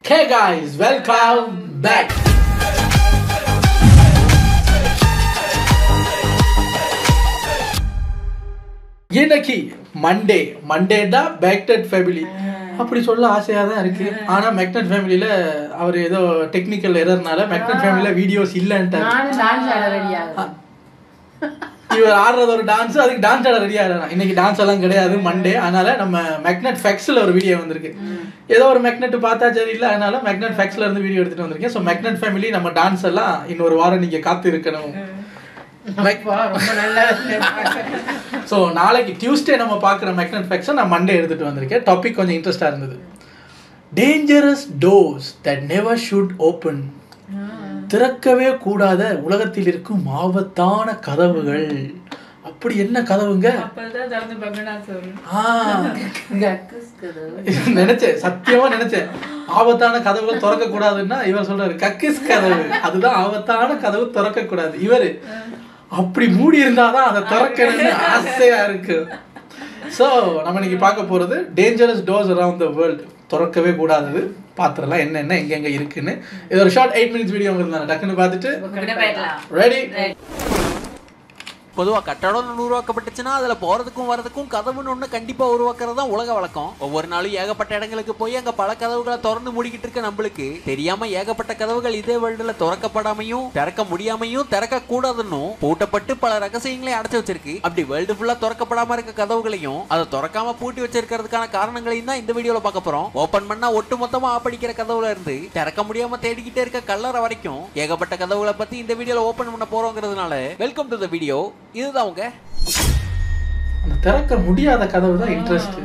Hey guys, welcome back. இன்னைக்கு மண்டேடா பேக்டட் family அப்படி சொல்ல ஆசையா தான் இருக்கு. ஆனா மெக்னட் ஃபேமிலில அவர் ஏதோ டெக்னிக்கல் எரர்னால மெக்னட் ஃபேமிலில வீடியோஸ் இல்லன்ட்டாரு. இவர் ஆடுறது ஒரு டான்ஸ், அதுக்கு டான்ஸ் ஆட ரெடி ஆகலாம். இன்னைக்கு டான்ஸ் எல்லாம் கிடையாது, மண்டே. அதனால நம்ம மெக்னட் ஃபேக்ஸ்ல ஒரு வீடியோ வந்திருக்கு. ஏதோ ஒரு மெக்னட் பார்த்தா சரி இல்லை, அதனால மெக்னட் ஃபேக்ஸ்ல இருந்து வீடியோ எடுத்துட்டு வந்திருக்கேன். ஸோ மெக்னட் ஃபேமிலி நம்ம டான்ஸ் எல்லாம் இன்னொரு வாரம் நீங்க காத்து இருக்கணும். ஸோ நாளைக்கு டியூஸ்டே நம்ம பார்க்குற மெக்னட் ஃபேக்ஸை நான் மண்டே எடுத்துட்டு வந்திருக்கேன். டாபிக் கொஞ்சம் இன்ட்ரெஸ்டாக இருந்தது. Dangerous doors that never should open. திறக்கவே கூடாத உலகத்தில் இருக்கும் ஆபத்தான கதவுகள். அப்படி என்ன கதவுங்க? நினைச்சேன், சத்தியமா நினைச்சேன் ஆபத்தான கதவுகள் திறக்க கூடாதுன்னா இவர் சொல்றாரு கக்கிஸ் கதவு, அதுதான் ஆபத்தான கதவு, திறக்க கூடாது. இவரு அப்படி மூடி இருந்தாதான் அதை திறக்கணும்னு ஆசையா இருக்கு. ஸோ நம்ம இன்னைக்கு பார்க்க போறது dangerous doors around the world. திறக்கவே கூடாது. பாத்திரலாம் என்னென்ன எங்கெங்க இருக்குன்னு இது ஒரு ஷார்ட் 8 minutes வீடியோ உங்களுக்கு டக்குன்னு பார்த்துட்டு ரெடி. பொதுவாக கட்டடம் உருவாக்கப்பட்டுச்சுன்னா அதில் போகிறதுக்கும் வரதுக்கும் கதவுன்னு ஒன்று கண்டிப்பாக உருவாக்குறது தான் உலக வழக்கம். ஒவ்வொரு நாளும் ஏகப்பட்ட இடங்களுக்கு போய் அங்கே பல கதவுகளை திறந்து மூடிக்கிட்டு இருக்க நம்மளுக்கு தெரியாம ஏகப்பட்ட கதவுகள் இதே வேர்ல்டுல திறக்கப்படாமையும் திறக்க முடியாமையும் திறக்க கூடாதுன்னு பூட்டப்பட்டு பல ரகசியங்களை அடைச்சு வச்சிருக்கு. அப்படி வேர்ல்டு ஃபுல்லா திறக்கப்படாம இருக்க கதவுகளையும் அதை திறக்காம பூட்டி வச்சிருக்கிறதுக்கான காரணங்களையும் தான் இந்த வீடியோல பார்க்க போறோம். ஓபன் பண்ணா ஒட்டு மொத்தமா ஆப்படிக்கிற கதவுல இருந்து திறக்க முடியாம தேடிக்கிட்டே இருக்க கல்லறை வரைக்கும் ஏகப்பட்ட கதவுகளை பத்தி இந்த வீடியோல ஓபன் பண்ண போறோங்கிறதுனால வெல்கம் டு தி வீடியோ. இதுதான் உங்க திறக்க முடியாத கதவு தான் இன்ட்ரெஸ்ட்.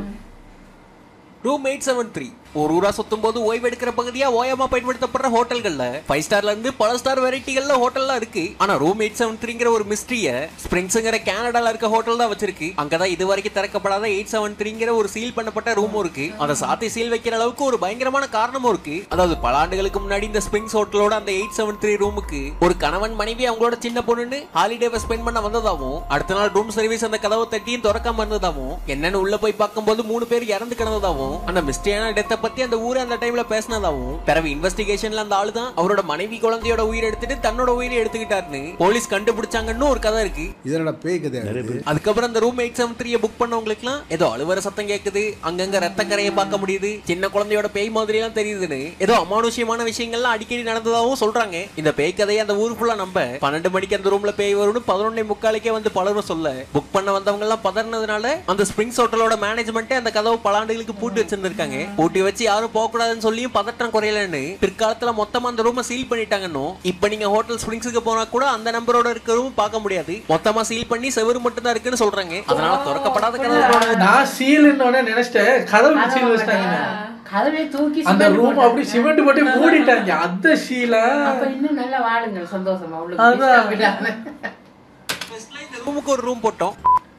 ரூம் 873 ஒரு ஊரா சுத்தும் போது ஓய்வு எடுக்கிற பகுதியா ஓயமா பயன்படுத்தப்படுற ஹோட்டல்கள்ல 5 ஸ்டார்ல இருந்து பல ஸ்டார் வெரைட்டிகள்ல ஹோட்டல்லாம் இருக்கு. ஆனா ரூம் 873ங்கிற ஒரு மிஸ்ட்ரிய ஸ்பிரிங்ஸ்ங்கிற கனடால இருக்க ஹோட்டல் தான் வச்சிருக்கு. அங்கதான் இது வரைக்கும் திறக்கப்படாத 873ங்கிற ஒரு சீல் பண்ணப்பட்ட ரூமும் இருக்கு. அதை சாத்தி சீல் வைக்கிற அளவுக்கு ஒரு பயங்கரமான காரணமும் இருக்கு. அதாவது பல ஆண்டுகளுக்கு முன்னாடி இந்த ஸ்பிரிங்ஸ் ஹோட்டலோட அந்த 873 ரூமுக்கு ஒரு கணவன் மனைவி அவங்களோட சின்ன பொண்ணுன்னு ஹாலிடேவை ஸ்பெண்ட் பண்ண வந்ததாவும், அடுத்த நாள் ரூம் சர்வீஸ் அந்த கதவை தட்டியும் திறக்காம இருந்ததாவும், என்னன்னு உள்ள போய் பார்க்கும்போது 3 பேர் இறந்து கிடந்ததாவும், அந்த மிஸ்டரியான டெத்தை பத்தி அந்த ஊரே அந்த டைம்ல பேசினதாவும், பிறகு இன்வெஸ்டிகேஷன்ல அந்த ஆளு தான் அவரோட மனைவி குழந்தையோட உயிரை எடுத்துட்டு தன்னோட உயிரை எடுத்துக்கிட்டாருன்னு போலீஸ் கண்டுபிடிச்சாங்கன்னு ஒரு கதை இருக்கு. இதனோட பேய் கதை. அதுக்கப்புறம் அந்த ரூம் 873 புக் பண்ணவங்களுக்கு எல்லாம் ஏதோ அழுவற சத்தம் கேக்குது, அங்கங்க ரத்த கரையை பார்க்க முடியுது, சின்ன குழந்தையோட பேய் மாதிரி எல்லாம் தெரியுதுன்னு ஏதோ அமானுஷ்யமான விஷயங்கள்லாம் அடிக்கடி நடந்ததாகவும் சொல்றாங்க. இந்த பேய் கதையை அந்த ஊர் ஃபுல்லா நம்ப 12 மணிக்கு அந்த ரூம்ல பேய் வரும்னு 11:45 வந்து பலரும் சொல்ல புக் பண்ண வந்தவங்க எல்லாம் பதறினதுனால அந்த ஸ்பிரிங்ஸ் ஹோட்டலோட மேனேஜ்மெண்ட் அந்த கதவு பல ஆண்டுகளுக்கு பூட்டி வச்சிருந்திருக்காங்க. பூட்டி வச்சு யாரும் போக கூடாதுன்னு சொல்லியும் பதற்றம் குறையலன்னு பிற்காலத்துல மொத்தமா அந்த ரூமை சீல் பண்ணிட்டாங்கன்னு. இப்ப நீங்க ஹோட்டல் ஸ்பிரிங்ஸ்க்கு போனா கூட அந்த நம்பரோட இருக்க ரூம் பார்க்க முடியாது. மொத்தமா சீல் பண்ணி செவரு மட்டும் தான் இருக்குன்னு சொல்றாங்க. அதனால திறக்கப்படாத கதவு. நான் சீல்னு நினைச்சிட்டேன், கதவு சீல் வச்சிட்டாங்க. கதவை தூக்கி அந்த ரூம் அப்படி சிமெண்ட் போட்டு மூடிட்டாங்க. அந்த சீல அப்ப இன்னும் நல்லா வாழுங்க சந்தோஷமா. இந்த ரூமுக்கு ஒரு ரூம் போட்டோம்,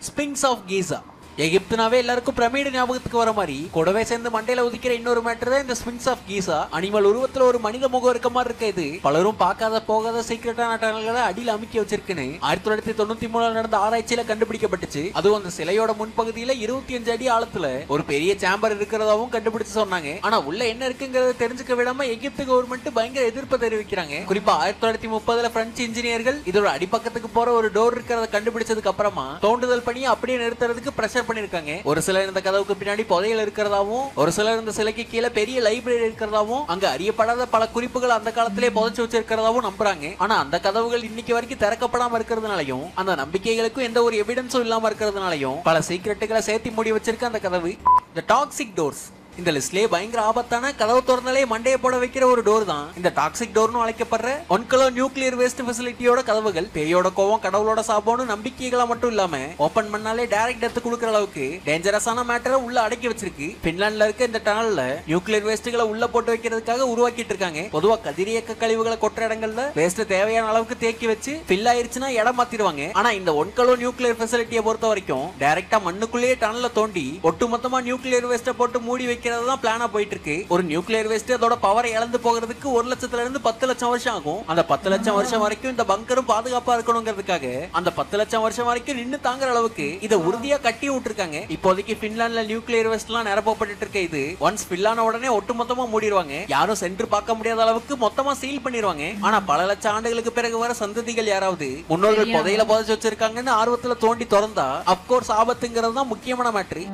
ஸ்பிரிங்ஸ் ஆஃப் கீசா. எகிப்துனாவே எல்லாருக்கும் பிரமிடு ஞாபகத்துக்கு வர மாதிரி கூடவே சேர்ந்து மண்டையில உதிக்கிற இன்னொரு மேட்டர் தான் இந்த ஸ்பிரிங்ஸ் ஆஃப் கீசா. அனிமல் உருவத்துல ஒரு மனித முகம் இருக்க மாதிரி இருக்க இது பலரும் பார்க்காத போகாத சீக்கிரட்டான டனல்களை அடியில் அமுக்கி வச்சிருக்குன்னு 1993 நடந்த ஆராய்ச்சியில கண்டுபிடிக்கப்பட்டுச்சு. அதுவும் அந்த சிலையோட முன்பகுதியில 25 அடி ஆழத்துல ஒரு பெரிய சேம்பர் இருக்கிறதாவும் கண்டுபிடிச்சு சொன்னாங்க. ஆனா உள்ள என்ன இருக்குங்கிறத தெரிஞ்சுக்க விடாம எகிப்து கவர்மெண்ட் பயங்கர எதிர்ப்பு தெரிவிக்கிறாங்க. குறிப்பா 1930 பிரெஞ்சு இன்ஜினியர்கள் இதோட அடிப்பக்கத்துக்கு போற ஒரு டோர் இருக்கிறத கண்டுபிடிச்சதுக்கு அப்புறமா தோண்டுதல் பணியை அப்படியே நிறுத்துறதுக்கு பிரஷர் பண்ணிருக்காங்க. ஒரு சிலர் இந்த கதவுக்கு பின்னாடி புதையல் இருக்கிறதாவும், ஒரு சிலர் இந்த சிலைக்கு கீழே பெரிய லைப்ரரி இருக்கிறதாவும், அங்க அறியப்படாத பல குறிப்புகள் அந்த காலத்திலே புதைச்சு வச்சிருக்கிறதாவும் நம்புறாங்க. ஆனா அந்த கதவுகள் இன்னைக்கு வரைக்கும் திறக்கப்படாம இருக்கிறதுனாலையும் அந்த நம்பிக்கைகளுக்கும் எந்த ஒரு எவிடன்ஸும் இல்லாம இருக்கிறதுனாலையும் பல சீக்ரெட்டுகளை சேர்த்து மூடி வச்சிருக்க அந்த கதவு தி டாக்ஸிக் டோர்ஸ். இந்த லிஸ்ட்லயே பயங்கர ஆபத்தான கதவு திறந்தாலே மண்டையை போட வைக்கிற ஒரு டோர் தான் இந்த டாக்ஸிக் டோர்னு அழைக்கப்படுற ஒன்கலோ நியூக்ளியர் வேஸ்ட் ஃபெசிலிட்டியோட கதவுகள். பேயோட கோவம் கடவுளோட சாபம்னு நம்பிக்கைகளா மட்டும் இல்லாம ஓபன் பண்ணாலே டைரக்ட் டெத் கொடுக்கிற அளவுக்கு டேஞ்சரஸான மேட்டரை உள்ள அடக்கி வச்சிருக்கு. பின்லாண்ட்ல இருக்க இந்த டனல்ல நியூக்ளியர் வேஸ்ட்களை உள்ள போட்டு வைக்கிறதுக்காக உருவாக்கிட்டு இருக்காங்க. பொதுவா கதிரியக்க கழிவுகளை கொற்ற இடங்கள்ல வேஸ்ட் தேவையான அளவுக்கு தேக்கி வச்சு ஃபில் ஆயிருச்சுன்னா இடம் மாத்திடுவாங்க. ஆனா இந்த ஒன்கலோ நியூக்ளியர் ஃபெசிலிட்டியை பொறுத்த வரைக்கும் டைரக்டா மண்ணுக்குள்ளேயே டனல்ல தோண்டி ஒட்டுமொத்தமா நியூக்ளியர் வேஸ்ட்டை போட்டு மூடி வைக்க வைக்கிறது தான் பிளானா போயிட்டு இருக்கு. ஒரு நியூக்ளியர் வேஸ்ட் அதோட பவரை இழந்து போகிறதுக்கு 1 லட்சத்துல இருந்து 10 லட்சம் வருஷம் ஆகும். அந்த 10 லட்சம் வருஷம் வரைக்கும் இந்த பங்கரும் பாதுகாப்பா இருக்கணுங்கிறதுக்காக அந்த 10 லட்சம் வருஷம் வரைக்கும் நின்னு தாங்குற அளவுக்கு இதை உறுதியா கட்டி விட்டுருக்காங்க. இப்போதைக்கு பின்லாந்துல நியூக்ளியர் வேஸ்ட் எல்லாம் நிரப்பப்பட்டு இருக்க இது ஒன்ஸ் ஃபில் ஆன உடனே ஒட்டுமொத்தமா மூடிடுவாங்க. யாரும் சென்று பார்க்க முடியாத அளவுக்கு மொத்தமா சீல் பண்ணிடுவாங்க. ஆனா பல லட்சம் ஆண்டுகளுக்கு பிறகு வர சந்ததிகள் யாராவது முன்னோர்கள் புதையில புதைச்சு வச்சிருக்காங்கன்னு ஆர்வத்துல தோண்டி திறந்தா அப்கோர்ஸ் ஆபத்துங்கிறது தான் முக்கியமான மேட்ரு.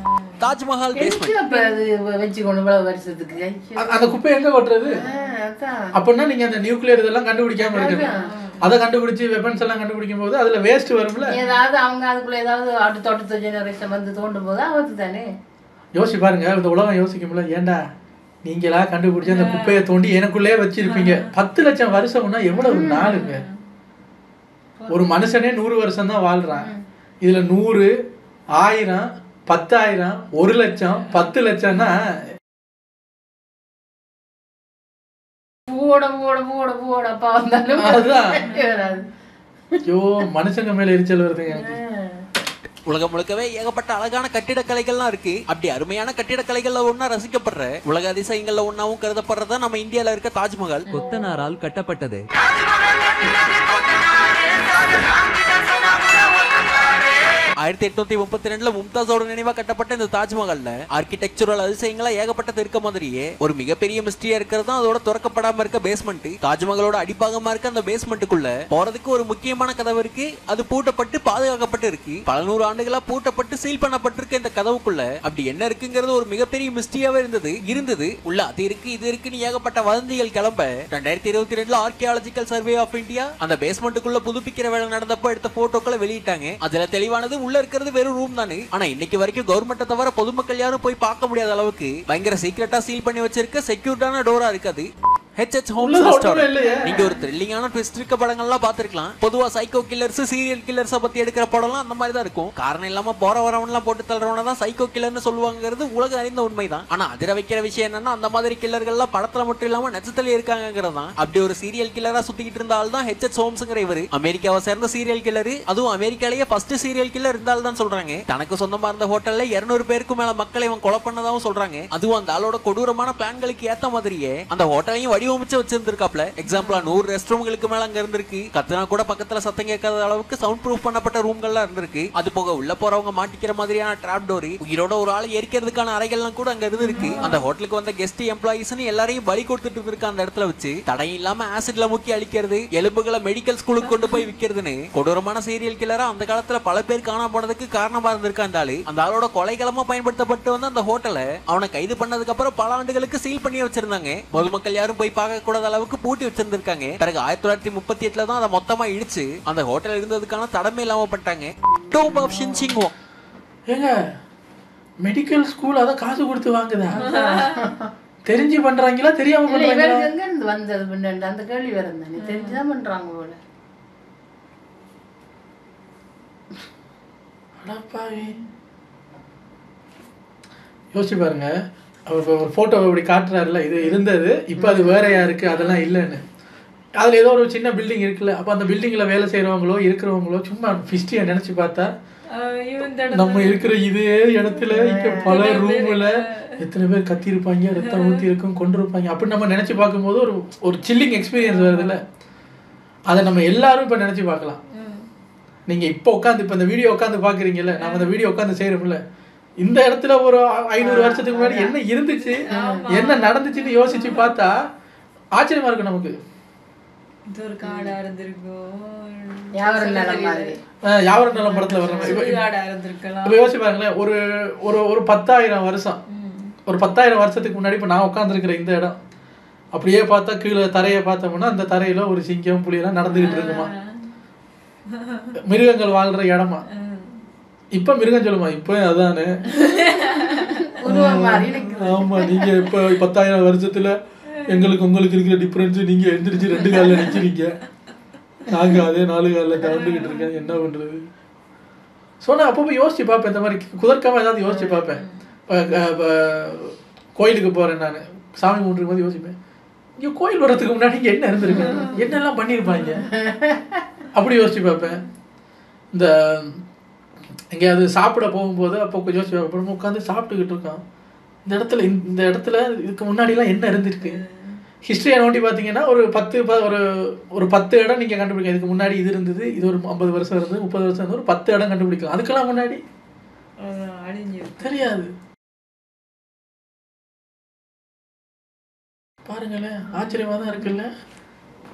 தாஜ்மஹால் பேஸ்மெண்ட் அந்த குப்பை எங்க கொட்டுறது அப்படின்னா நீங்க அந்த நியூக்ளியர் இதெல்லாம் கண்டுபிடிக்காம இருக்கு. அதை கண்டுபிடிச்சு வெப்பன்ஸ் எல்லாம் கண்டுபிடிக்கும் போது அதுல வேஸ்ட் வரும்ல. ஏதாவது அவங்க அதுக்குள்ள ஏதாவது அடுத்த ஜெனரேஷன் வந்து தோண்டும் போது ஆபத்து தானே. யோசிச்சு பாருங்க, இந்த உலகம் யோசிக்கும்ல, ஏண்டா நீங்களா கண்டுபிடிச்சு அந்த குப்பையை தோண்டி எனக்குள்ளே வச்சிருப்பீங்க. 10 லட்சம் வருஷம்னா எவ்வளவு நாளுங்க? ஒரு மனுஷனே 100 வருஷம் தான் வாழ்றான். இதுல 100, 1000, 10,000, 1 லட்சம், 10 லட்சம்னா மனுஷங்க மேல எரிச்சல் வருதுங்க. உலகம் முழுக்கவே ஏகப்பட்ட அழகான கட்டிடக்கலைகள்லாம் இருக்கு. அப்படி அருமையான கட்டிடக்கலைகள்ல ஒன்னா ரசிக்கப்படுற உலக அதிசயங்கள்ல ஒன்னாவும் கருதப்படுறதா நம்ம இந்தியால இருக்க தாஜ்மஹால். கொத்தனாரால் கட்டப்பட்டது. 1832 மும்தாஸோட நினைவா கட்டப்பட்ட இந்த தாஜ்மஹால்ல ஆர்கிடெக்சரல் அதிசயங்களா ஏகப்பட்டது இருக்க மாதிரியே ஒரு மிகப்பெரிய மிஸ்டரியா இருக்கிறது அதோட திறக்கப்படாம இருக்க பேஸ்மெண்ட். தாஜ்மஹாலோட அடிப்பாகமா இருக்க அந்த பேஸ்மெண்ட்டுக்குள்ள போறதுக்கு ஒரு முக்கியமான கதவு இருக்கு. அது பூட்டப்பட்டு பாதுகாக்கப்பட்டு இருக்கு. பல நூறு ஆண்டுகளா பூட்டப்பட்டு சீல் பண்ணப்பட்டிருக்க இந்த கதவுக்குள்ள அப்படி என்ன இருக்குங்கிறது ஒரு மிகப்பெரிய மிஸ்டரியாவே இருந்தது. உள்ள அது இருக்கு இது இருக்குன்னு ஏகப்பட்ட வதந்திகள் கிளம்ப 2022 ஆர்கியாலஜிக்கல் சர்வே ஆஃப் இந்தியா அந்த பேஸ்மெண்ட்டுக்குள்ள புதுப்பிக்கிற வேலை நடந்தப்ப எடுத்த போட்டோக்களை வெளியிட்டாங்க. அதுல தெளிவானது உள்ள இருக்கிறது வெறும் ரூம் தானே. ஆனா இன்னைக்கு வரைக்கும் கவர்மெண்ட்டை தவிர பொதுமக்கள் யாரும் போய் பார்க்க முடியாத அளவுக்கு பயங்கர சீக்கிரட்டா சீல் பண்ணி வச்சிருக்க செக்யூர்டான டோரா இருக்காது. HH Homes Restaurant. நீங்க ஒரு த்ரில்லிங்கான ட்விஸ்ட் இருக்க படங்கள்லாம் பார்த்திருக்கலாம். பொதுவா சைக்கோ கில்லர்ஸ், சீரியல் கில்லர்ஸ் பத்தி எடுக்கிற படம்லாம் அந்த மாதிரி தான் இருக்கும். காரணம் இல்லாம போற வரவன்லாம் போட்டு தள்ளுறவன தான் சைக்கோ கில்லர்னு சொல்லுவாங்கிறது உலக அறிந்த உண்மைதான். ஆனா அதிர வைக்கிற விஷயம் என்னன்னா அந்த மாதிரி கில்லர்கள்லாம் படத்துல மட்டும் இல்லாம நெஜத்திலே இருக்காங்கிறது தான். அப்படி ஒரு சீரியல் கில்லரா சுத்திக்கிட்டு இருந்த ஆள் தான் HH Holmesங்கிற இவரு. அமெரிக்காவை சேர்ந்த சீரியல் கில்லர். அதுவும் அமெரிக்காலேயே ஃபர்ஸ்ட் சீரியல் கில்லர் இருந்தால் தான் சொல்றாங்க. தனக்கு சொந்தமா இருந்த ஹோட்டல்ல 200 பேருக்கு மேல மக்களை இவன் கொலை பண்ணதாவும் சொல்றாங்க. அதுவும் அந்த ஆளோட கொடூரமான பிளான்களுக்கு ஏத்த மாதிரியே அந்த ஹோட்டலையும் வடிவமைச்சு வச்சிருந்திருக்காப்ல. எக்ஸாம்பிளா 100 ரெஸ்ட் ரூம்களுக்கு மேல அங்க இருந்திருக்கு. கத்துனா கூட பக்கத்துல சத்தம் கேட்காத அளவுக்கு சவுண்ட் ப்ரூஃப் பண்ணப்பட்ட ரூம்கள்லாம் இருந்திருக்கு. அது போக உள்ள போறவங்க மாட்டிக்கிற மாதிரியான டிராப் டோர், உயிரோட ஒரு ஆளை எரிக்கிறதுக்கான அறைகள்லாம் கூட அங்க இருந்திருக்கு. அந்த ஹோட்டலுக்கு வந்த கெஸ்ட் எம்ப்ளாயிஸ்னு எல்லாரையும் பலி கொடுத்துட்டு இருக்க அந்த இடத்துல வச்சு தடையும் இல்லாம ஆசிட்ல முக்கி அழிக்கிறது, எலும்புகளை மெடிக்கல் ஸ்கூலுக்கு கொண்டு போய் விக்கிறதுன்னு கொடூரமான சீரியல் கில்லரா அந்த காலத்துல பல பேர் காணாம போனதுக்கு காரணமா இருந்திருக்க அந்த ஆளு. அந்த ஆளோட கொலைகளமா பயன்படுத்தப்பட்டு வந்து அந்த ஹோட்டலை அவனை கைது பண்ணதுக்கு அப்புறம் பல ஆண்டுகளுக்கு சீல் பண்ணி வச்சிருந்தாங்க. பொதுமக்கள் யாரும் போய் பார்க்க கூடாத அளவுக்கு பூட்டி வச்சிருந்திருக்காங்க. பிறகு 1938 தான் அதை மொத்தமா இடிச்சு அந்த ஹோட்டல் இருந்ததுக்கான தடமே இல்லாம பண்ணிட்டாங்க. டோம் ஆஃப் ஷின்சிங்வோ. ஏங்க மெடிக்கல் ஸ்கூல் அத காசு கொடுத்து வாங்குதா? தெரிஞ்சு பண்றாங்களா தெரியாம பண்றாங்களா? இவருக்கு எங்க இருந்து வந்தது பின்னாடி அந்த கேள்வி வரந்தானே. தெரிஞ்சுதான் பண்றாங்க போல. அடப்பாவி. யோசிச்சு பாருங்க, அவர் ஒரு ஃபோட்டோ இப்படி காட்டுறாருல, இது இருந்தது இப்போ அது வேறையா இருக்கு, அதெல்லாம் இல்லைன்னு. அதில் ஏதோ ஒரு சின்ன பில்டிங் இருக்குல்ல, அப்போ அந்த பில்டிங்கில் வேலை செய்கிறவங்களோ இருக்கிறவங்களோ சும்மா ஹிஸ்ட்ரியை நினச்சி பார்த்தா நம்ம இருக்கிற இதே இடத்துல இங்கே பல ரூமில் எத்தனை பேர் கத்திருப்பாங்க, ரத்தம் ஊற்றி இருக்கும், கொண்டிருப்பாங்க அப்படின்னு நம்ம நினச்சி பார்க்கும்போது ஒரு ஒரு சில்லிங் எக்ஸ்பீரியன்ஸ் வருதுல்ல. அதை நம்ம எல்லாரும் இப்போ நினச்சி பார்க்கலாம். நீங்கள் இப்போ உட்காந்து இப்போ இந்த வீடியோ உட்காந்து பார்க்குறீங்கல்ல, நம்ம இந்த வீடியோ உட்காந்து செய்கிறோம்ல, இந்த இடத்துல ஒரு 500 வருஷத்துக்கு முன்னாடி என்ன இருந்துச்சு, என்ன நடந்துச்சுன்னு யோசிச்சு பார்த்தா ஆச்சரியமா இருக்கு நமக்கு. யாவர நலம் படத்துல வர்ற மாதிரி இப்ப யோசிச்சு பாருங்களேன். ஒரு 10,000 வருஷம், ஒரு 10,000 வருஷத்துக்கு முன்னாடி இப்ப நான் உட்காந்துருக்கிற இந்த இடம் அப்படியே பார்த்தா கீழே தரையை பார்த்தோம்னா அந்த தரையில ஒரு சிங்கம் புலியெல்லாம் நடந்துகிட்டு இருக்குமா, மிருகங்கள் வாழ்ற இடமா. இப்ப மிருகம் சொல்லுமா, இப்ப அதானே. ஆமா, நீங்க இப்ப 10,000 வருஷத்துல எங்களுக்கு உங்களுக்கு இருக்கிற டிஃபரன்ஸ், நீங்க எந்திரிச்சு 2 காலில் நிக்கிறீங்க, நாங்க அதே 4 காலில் தவண்டுகிட்டு இருக்கேன், என்ன பண்றது? சொன்னா அப்பப்போ யோசிச்சு பார்ப்பேன். இந்த மாதிரி குதர்க்கமா ஏதாவது யோசிச்சு பார்ப்பேன். கோயிலுக்கு போறேன் நான், சாமி கும்பிட்டு போது யோசிப்பேன், இங்க கோயில் வர்றதுக்கு முன்னாடி இங்க என்ன இருந்திருக்கேன், என்னெல்லாம் பண்ணியிருப்பாங்க அப்படி யோசிச்சு பார்ப்பேன். இந்த எங்கேயாவது சாப்பிட போகும்போது அப்போ யோசிச்சு பார்ப்போம், உட்காந்து சாப்பிட்டுக்கிட்டு இருக்கோம், இந்த இடத்துல இதுக்கு முன்னாடிலாம் என்ன இருந்திருக்கு ஹிஸ்ட்ரியை நோண்டி பார்த்தீங்கன்னா ஒரு 10 இடம் நீங்கள் கண்டுபிடிக்கலாம். இதுக்கு முன்னாடி இது இருந்தது, இது ஒரு 50 வருஷம் இருந்தது, 30 வருஷம் இருந்தது, ஒரு 10 இடம் கண்டுபிடிக்கலாம். அதுக்கெல்லாம் முன்னாடி தெரியாது. பாருங்களேன், ஆச்சரியமா தான் இருக்குல்ல.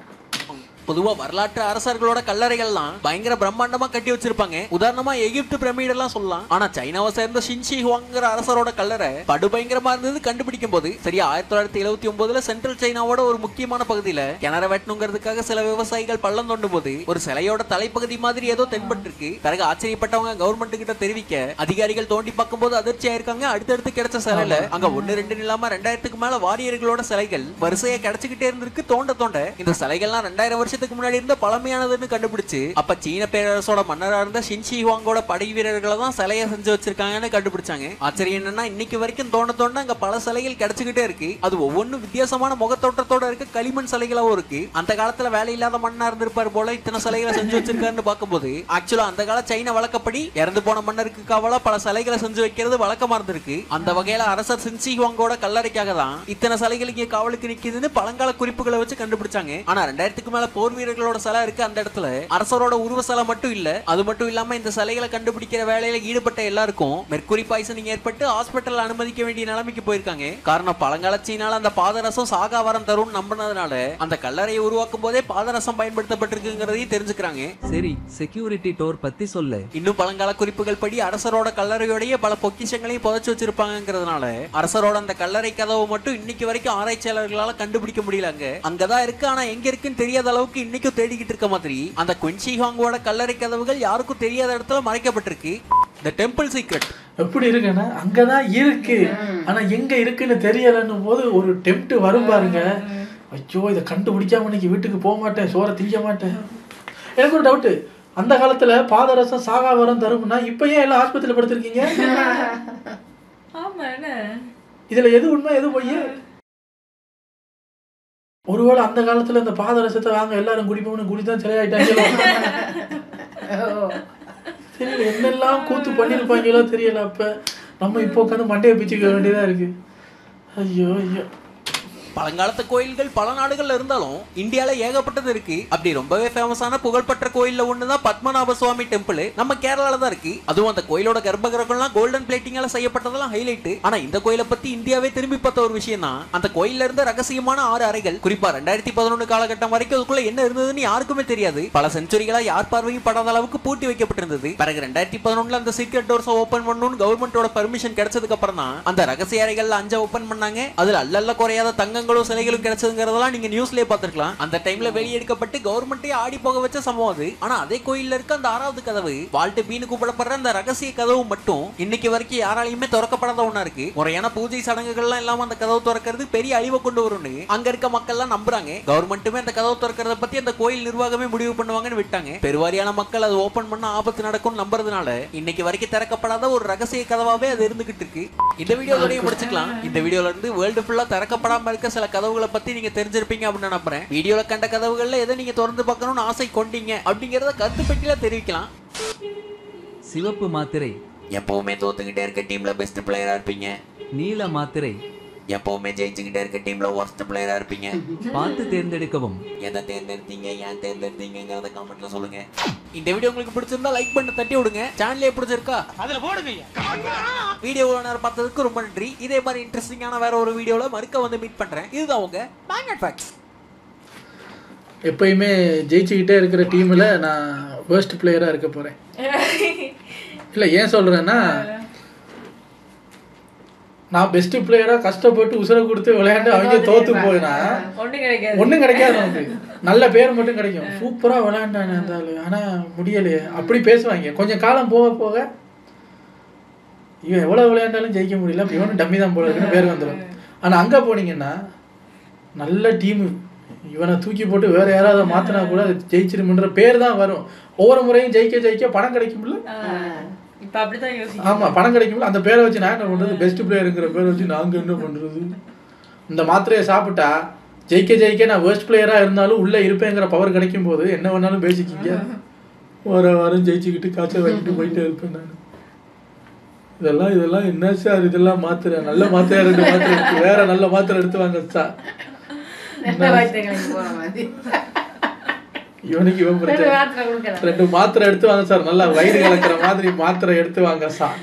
பொதுவா வரலாற்று அரசர்களோட கல்லறைகள்லாம் பயங்கர பிரம்மாண்டமா கட்டி வச்சிருப்பாங்க. உதாரணமா எகிப்து பிரமிட் எல்லாம் சொல்லலாம். ஆனா சைனாவை சேர்ந்த ஷின்ஷி ஹுவாங்கிற அரசரோட கல்லறை படுபயங்கரமா இருந்தது கண்டுபிடிக்கும் போது. சரியா 1979 சென்ட்ரல் சைனாவோட ஒரு முக்கியமான பகுதியில கிணறு வெட்டணுங்கிறதுக்காக சில விவசாயிகள் பள்ளம் தோண்டும் போது ஒரு சிலையோட தலைப்பகுதி மாதிரி ஏதோ தென்பட்டு இருக்கு. பிறகு ஆச்சரியப்பட்டவங்க கவர்மெண்ட் கிட்ட தெரிவிக்க அதிகாரிகள் தோண்டி பார்க்கும் போது அதிர்ச்சியா இருக்காங்க. அடுத்தடுத்து கிடைச்ச சிலையில அங்க 1-2 இல்லாம 2000க்கு மேல வாரியர்களோட சிலைகள் வரிசையா கிடைச்சுக்கிட்டே இருந்திருக்கு. தோண்ட இந்த சிலைகள்லாம் 2000 வருஷத்துக்கு முன்னாடி இருந்த பழமையானதுன்னு கண்டுபிடிச்சு அப்ப சீன பேரரசோட மன்னரா இருந்த ஷின்ஷி ஹுவாங்கோட படை வீரர்களை தான் சிலையை செஞ்சு வச்சிருக்காங்கன்னு கண்டுபிடிச்சாங்க. ஆச்சரியம் என்னன்னா இன்னைக்கு வரைக்கும் தோண்ட அங்க பல சிலைகள் கிடைச்சுக்கிட்டே இருக்கு. அது ஒவ்வொன்றும் வித்தியாசமான முகத்தோட்டத்தோட இருக்கு. களிமண் சிலைகளாவும் இருக்கு. அந்த காலத்துல வேலை இல்லாத மன்னா இருந்திருப்பாரு போல இத்தனை சிலைகளை செஞ்சு வச்சிருக்காருன்னு பார்க்கும்போது ஆக்சுவலா அந்த கால சைன வழக்கப்படி இறந்து போன மன்னருக்கு காவலா பல சிலைகளை செஞ்சு வைக்கிறது வழக்கமா இருந்திருக்கு. அந்த வகையில அரசர் ஷின்ஷி ஹுவாங்கோட கல்லறைக்காக தான் இத்தனை சிலைகள் இங்க காவலுக்கு நிக்குதுன்னு பழங்கால குறிப்புகளை வச்சு கண்டுபிடிச்சாங்க. ஆனா 2000க்கு மேல போர் வீரர்களோட சிலை இருக்கு அந்த இடத்துல. அரசரோட உருவ சிலை மட்டும் இல்ல. அது மட்டும் இல்லாம இந்த சிலைகளை கண்டுபிடிக்கிற வேலையில ஈடுபட்ட எல்லாருக்கும் மெர்க்குரி பாய்சனிங் ஏற்பட்டு ஹாஸ்பிட்டல் அனுமதிக்க வேண்டிய நிலைமைக்கு போயிருக்காங்க. காரணம் பழங்கால சீனால அந்த பாதரசம் சாகாவரம் தரும் நம்பினதுனால அந்த கல்லறையை உருவாக்கும் போதே பாதரசம் பயன்படுத்தப்பட்டிருக்குங்கிறதையும் தெரிஞ்சுக்கிறாங்க. சரி, செக்யூரிட்டி டோர் பத்தி சொல்ல. இன்னும் பழங்கால குறிப்புகள் படி அரசரோட கல்லறையோடைய பல பொக்கிஷங்களையும் புதைச்சு வச்சிருப்பாங்கிறதுனால அரசரோட அந்த கல்லறை கதவு மட்டும் இன்னைக்கு வரைக்கும் ஆராய்ச்சியாளர்களால கண்டுபிடிக்க முடியலங்க. அங்கதான் இருக்கு. ஆனா எங்க இருக்குன்னு தெரியாத அளவுக்கு இன்னைக்கும் தேடிக்கிட்டு இருக்க மாதிரி அந்த குயின்ஷி ஹுவாங்கோட கல்லறை கதவுகள் யாருக்கும் தெரியாத இடத்துல மறைக்கப்பட்டிருக்கு. The temple secret எப்படி இருக்குன்னா அங்கதான் இருக்கு, ஆனா எங்க இருக்குன்னு தெரியலன்னு போது ஒரு டெம்ப்ட் வரும் பாருங்க. ஐயோ இதை கண்டுபிடிக்காம இன்னைக்கு வீட்டுக்கு போக மாட்டேன், சோற திங்க மாட்டேன். எனக்கு ஒரு டவுட்டு, அந்த காலத்துல பாதரசம் சாகாவரம் தரும்னா இப்ப ஏன் எல்லாம் ஆஸ்பத்திரியில படுத்திருக்கீங்க? இதுல எது உண்மை எது பொய்? ஒருவேளை அந்த காலத்துல இந்த பாதரசத்தை வாங்க எல்லாரும் குடிப்போம்னு குடிதான் சிலையாயிட்டாங்களோ. தெரியல, என்னெல்லாம் கூத்து பண்ணிருப்பாங்களோ தெரியல. அப்ப நம்ம இப்போ உட்காந்து மண்டையை பிச்சுக்க வேண்டியதா இருக்கு. ஐயோ ஐயோ. பழங்காலத்து கோயில்கள் பல நாடுகள்ல இருந்தாலும் இந்தியால ஏகப்பட்டது இருக்கு. அப்படி ரொம்பவே ஃபேமஸான புகழ்பெற்ற கோயில்ல ஒண்ணுதான் பத்மநாப சுவாமி டெம்பிள். நம்ம கேரளால தான் இருக்கு. அதுவும் அந்த கோயிலோட கர்ப்பகிரகம்லாம் கோல்டன் பிளேட்டிங்கால செய்யப்பட்டதெல்லாம் ஹைலைட். ஆனா இந்த கோயிலை பத்தி இந்தியாவே திரும்பி பார்த்த ஒரு விஷயம் தான் அந்த கோயில்ல இருந்த ரகசியமான 6 அறைகள். குறிப்பா 2011 காலகட்டம் வரைக்கும் அதுக்குள்ள என்ன இருந்ததுன்னு யாருக்குமே தெரியாது. பல செஞ்சுரிகளா யார் பார்வையும் படாத அளவுக்கு பூட்டி வைக்கப்பட்டிருந்தது. பிறகு 2011 அந்த சீக்ரெட் டோர்ஸ் ஓபன் பண்ணணும்னு கவர்மெண்டோட பர்மிஷன் கிடைச்சதுக்கு அப்புறம் தான் அந்த ரகசிய அறைகள்ல 5 ஓபன் பண்ணாங்க. அதுல அல்லல்ல குறையாத தங்கங்களும் சிலைகளும் கிடைச்சதுங்கிறதெல்லாம் நீங்க நியூஸ்லயே பார்த்திருக்கலாம். அந்த டைம்ல வெளியெடுக்கப்பட்டு கவர்மெண்ட்டே ஆடி போக வச்ச சம்பவம் அது. ஆனா அதே கோயில்ல இருக்க அந்த 6வது கதவு வால்ட் பீனு கூப்பிடப்படுற அந்த ரகசிய கதவு மட்டும் இன்னைக்கு வரைக்கும் யாராலையுமே திறக்கப்படாத ஒண்ணா இருக்கு. முறையான பூஜை சடங்குகள்லாம் இல்லாம அந்த கதவு திறக்கிறது பெரிய அழிவை கொண்டு வரும்னு அங்க இருக்க மக்கள் எல்லாம் நம்புறாங்க. கவர்மெண்ட்டுமே அந்த கதவு திறக்கிறத பத்தி அந்த கோயில் நிர்வாகமே முடிவு பண்ணுவாங்கன்னு விட்டாங்க. பெருவாரியான மக்கள் அது ஓபன் பண்ண ஆபத்து நடக்கும் நம்புறதுனால இன்னைக்கு வரைக்கும் திறக்கப்படாத ஒரு ரகசிய கதவாவே அது இருந்துகிட்டு இருக்கு. இந்த வீடியோவோடய முடிச்சுக்கலாம். இந்த வீடியோல இருந்து வேர்ல்டு ஃபுல்லா திறக்கப்படாம இருக்க சில கதவுகளை பத்தி நீங்க தெரிஞ்சிருப்பீங்க அப்படின்னு நம்புறேன். வீடியோல கண்ட கதவுகள்ல எதை நீங்க திறந்து பார்க்கணும்னு ஆசை கொண்டீங்க அப்படிங்கறத கருத்து பெட்டியில தெரிவிக்கலாம். சிவப்பு மாத்திரை எப்பவுமே தோத்துக்கிட்டே இருக்க டீம்ல பெஸ்ட் பிளேயரா இருப்பீங்க. நீல மாத்திரை எப்பவுமே ஜெயிச்சுக்கிட்டே இருக்க டீம்ல வொர்ஸ்ட் பிளேயரா இருப்பீங்க. பார்த்து தேர்ந்தெடுக்கவும். எதை தேர்ந்தெடுத்தீங்க, ஏன் தேர்ந்தெடுத்தீங்கங்கறத கமெண்ட்ல சொல்லுங்க. இந்த வீடியோ உங்களுக்கு பிடிச்சிருந்தா லைக் பண்ணி தட்டி விடுங்க. சேனலே பிடிச்சிருக்கா அதுல போடுங்க. வீடியோ நேரம் பார்த்ததுக்கு ரொம்ப நன்றி. இதே மாதிரி இன்ட்ரெஸ்டிங்கான வேற ஒரு வீடியோல மறுக்க வந்து மீட் பண்றேன். இதுதான் உங்க மேக்னட் ஃபேக்ட்ஸ். எப்பயுமே ஜெயிச்சுக்கிட்டே இருக்கிற டீம்ல நான் வேர்ஸ்ட் பிளேயரா இருக்க போறேன். இல்ல ஏன் சொல்றேன்னா, நான் பெஸ்ட் பிளேயரா கஷ்டப்பட்டு உசுர கொடுத்து விளையாண்டு அவங்க தோத்து போயினா ஒன்றும் கிடைக்காது. நமக்கு நல்ல பேர் மட்டும் கிடைக்கும். சூப்பரா விளையாண்டானே இருந்தாலும், ஆனா முடியலையே அப்படி பேசுவாங்க. கொஞ்சம் காலம் போக போக இவன் எவ்வளவு விளையாண்டாலும் ஜெயிக்க முடியல, அப்படி இவனும் டம்மி தான் போல இருக்குன்னு பேர் வந்துடும். ஆனா அங்க போனீங்கன்னா நல்ல டீமு, இவனை தூக்கி போட்டு வேற யாராவது மாத்தினா கூட அது ஜெயிச்சிருமுன்ற பேர் தான் வரும். ஒவ்வொரு முறையும் ஜெயிக்க ஜெயிக்க பணம் கிடைக்கும்ல. ஆமா, பணம் கிடைக்கும்ல. அந்த பேரை வச்சு நான் என்ன பண்றது, பெஸ்ட் பிளேயருங்கிற பேரை வச்சு நாங்க என்ன பண்றது. இந்த மாத்திரையை சாப்பிட்டா ஜெயிக்க ஜெயிக்க நான் வேர்ஸ்ட் பிளேயரா இருந்தாலும் உள்ள இருப்பேங்கிற பவர் கிடைக்கும் போது என்ன வேணாலும் பேசிக்கிங்க. வாரம் ஜெயிச்சுக்கிட்டு காய்ச்சல் வாங்கிட்டு போயிட்டே இருப்பேன் நான். இதெல்லாம் என்ன சார் இதெல்லாம் மாத்திரை நல்ல மாத்திரை 2 மாத்திரை எடுத்து வேற நல்ல மாத்திரை எடுத்து வாங்க சார். இவனுக்கு இவன் பிரச்சனை 2 மாத்திரை எடுத்து வாங்க சார், நல்லா வயிறு கலக்கிற மாதிரி மாத்திரை எடுத்து வாங்க சார்.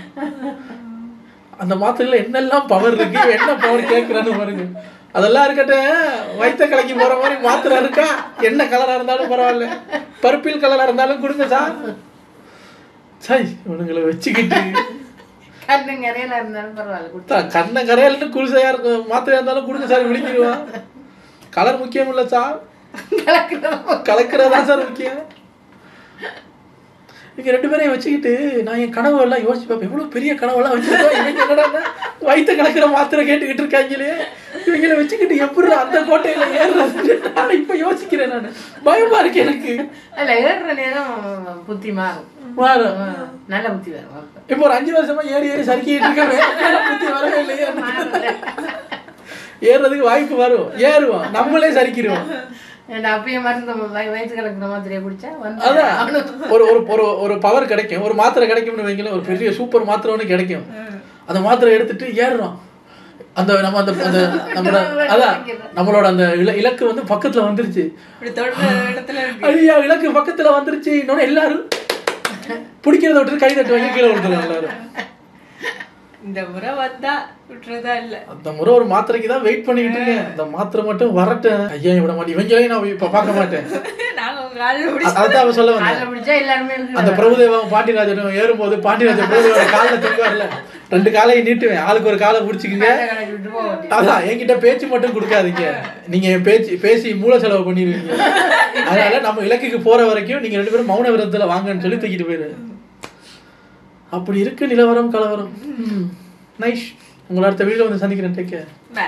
அந்த மாத்திரையில என்னெல்லாம் பவர் இருக்கு, என்ன பவர் கேட்கறான்னு பாருங்க. அதெல்லாம் இருக்கட்டும், வயிற்ற கலக்கி போற மாதிரி மாத்திரை இருக்கா, என்ன கலரா இருந்தாலும் பரவாயில்ல, பர்பிள் கலரா இருந்தாலும் கொடுங்க சார். சாய் இவனுங்களை வச்சுக்கிட்டு கண்ணு கரையில இருந்தாலும் பரவாயில்ல, கண்ணை கரையில குளிசையா இருக்கும் மாத்திரையா இருந்தாலும் கொடுங்க சார், விழிக்கிடுவான். கலர் முக்கியம் இல்ல சார், கலக்கிறதா சார் முக்கியம். இவங்க 2 பேரையும் வச்சுக்கிட்டு நான் என் கனவு எல்லாம் யோசிச்சு பார்ப்பேன், எவ்வளவு பெரிய கனவெல்லாம் வச்சிருக்கோம். இவங்க என்னடா வயிற்ற கலக்கிற மாத்திரை கேட்டுக்கிட்டு இருக்காங்களே, இவங்களை வச்சுக்கிட்டு எப்படி அந்த கோட்டையில ஏறுறது இப்ப யோசிக்கிறேன். நான் பயமா இருக்கு எனக்கு. இல்ல ஏறுற நேரம் புத்தி மாறும், நல்ல புத்தி வரும். இப்போ ஒரு 5 வருஷமா ஏறி சறுக்கிட்டு இருக்கேன், புத்தி வரவே இல்லையே. ஏறுறதுக்கு வாய்ப்பு வரும், ஏறுவோம், நம்மளே சறுக்கிடுவோம். அப்பயே மருந்து வயிற்று கலக்கிற மாத்திரையை குடிச்சா அதான் ஒரு பவர் கிடைக்கும், ஒரு மாத்திரை கிடைக்கும்னு வைங்களேன், ஒரு பெரிய சூப்பர் மாத்திரை ஒன்று கிடைக்கும். அந்த மாத்திரை எடுத்துட்டு ஏறுறோம், அந்த நம்ம அந்த நம்மளோட அந்த இலக்கு வந்து பக்கத்துல வந்துருச்சு. ஐயா இலக்கு பக்கத்துல வந்துருச்சு, இன்னொன்னு எல்லாரும் பிடிக்கிறத விட்டு கை தட்டுவாங்க, கீழே விட்டுருவாங்க எல்லாரும். இந்த முறை வந்தா விட்டுறதா இல்ல, அந்த முறை ஒரு மாத்திரைக்கு தான் வெயிட் பண்ணிக்கிட்டு இருக்கேன். அந்த மாத்திரை மட்டும் வரட்டும். ஐயா விட மாட்டேன், இவங்களையும் நான் இப்ப பார்க்க மாட்டேன். அதான் அவன் சொல்ல வந்தேன். அந்த பிரபுதேவன் பாண்டியராஜனும் ஏறும்போது பாண்டியராஜன் பிரபுதேவன் காலில் தூக்குவார்ல, 2 காலையும் நீட்டுவேன், ஆளுக்கு ஒரு காலை பிடிச்சிக்கிங்க. அதான் என்கிட்ட பேச்சு மட்டும் கொடுக்காதீங்க, நீங்க என் பேசி மூல செலவு பண்ணிடுவீங்க. அதனால நம்ம இலக்குக்கு போற வரைக்கும் நீங்க 2 பேரும் மௌன விரதத்துல வாங்கன்னு சொல்லி தூக்கிட்டு போயிரு. அப்படி இருக்கு நிலவரம் கலவரம். நைஸ். உங்களை அடுத்த வீடியோ வந்து சந்திக்கிறேன். Take care. பை.